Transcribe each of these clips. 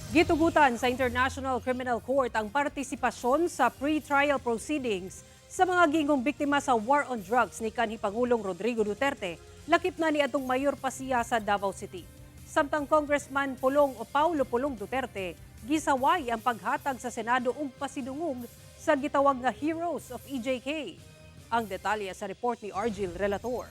Gitugutan sa International Criminal Court ang partisipasyon sa pre-trial proceedings sa mga gingong biktima sa war on drugs ni kanhi Pangulong Rodrigo Duterte, lakip na ni atong mayor pasiya sa Davao City. Samtang Congressman Paulo Pulong Duterte, gisaway ang paghatag sa Senado ug pasidungog sa gitawag nga Heroes of EJK. Ang detalye sa report ni Argil Relator.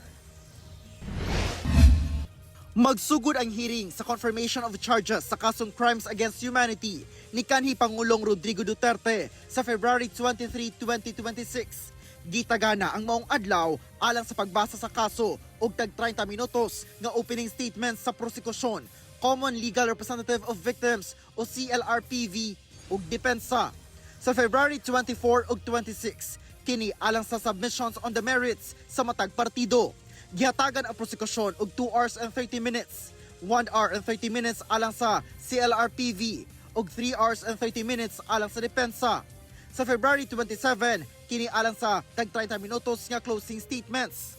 Magsugod ang hearing sa confirmation of charges sa kasong crimes against humanity ni kanhi Pangulong Rodrigo Duterte sa February 23, 2026. Gitagana ang maong adlaw alang sa pagbasa sa kaso ug tag 30 minutos nga opening statement sa prosekusyon, Common Legal Representative of Victims o CLRPV ug depensa. Sa February 24 ug 26, kini alang sa submissions on the merits sa matag partido. Gihatagan ang prosekusyon og 2 hours and 30 minutes, 1 hour and 30 minutes alang sa CLRPV ug 3 hours and 30 minutes alang sa depensa. Sa February 27, kini alang sa tag 30 minutos nga closing statements.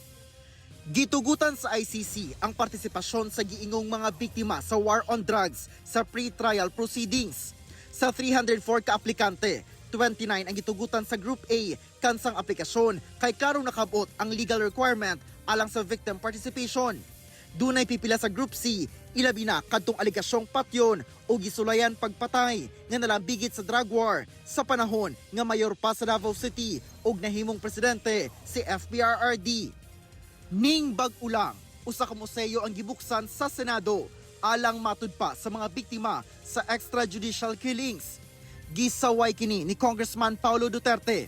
Gitugutan sa ICC ang partisipasyon sa giingong mga biktima sa war on drugs sa pre-trial proceedings. Sa 304 ka aplikante, 29 ang gitugutan sa Group A kansang aplikasyon kay karong nakabot ang legal requirement alang sa victim participation. Dunay pipila sa Group C, ilabi na kadtong aligasyong patyon o gisulayan pagpatay nga nalambigit sa drug war sa panahon nga mayor pa sa Davao City ug nahimong presidente si FPRRD. Ning bag-ulang, usa ka museo ang gibuksan sa Senado alang matud pa sa mga biktima sa extrajudicial killings. Gisaway kini ni Congressman Paulo Duterte.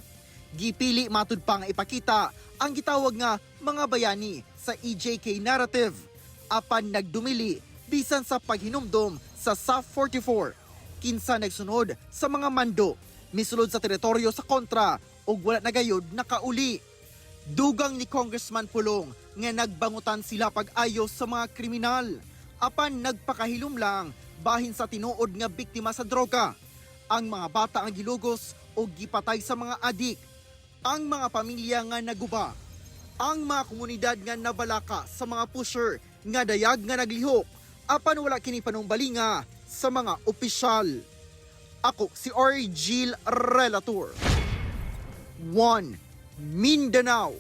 Gipili matud pa nga ipakita ang gitawag nga mga bayani sa EJK narrative apan nagdumili bisan sa paghinumdom sa SAF 44. Kinsa nagsunod sa mga mando, misulod sa teritoryo sa kontra ug wala na gayud nakauli. Dugang ni Congressman Pulong nga nagbangutan sila pag-ayo sa mga kriminal apan nagpakahilom lang bahin sa tinuod nga biktima sa droga. Ang mga bata ang gilugos o gipatay sa mga adik, ang mga pamilya nga naguba, ang mga komunidad nga nabalaka sa mga pusher nga dayag nga naglihok, apan wala kini panumbalinga sa mga opisyal. Ako si Argil Relator. 1. Mindanao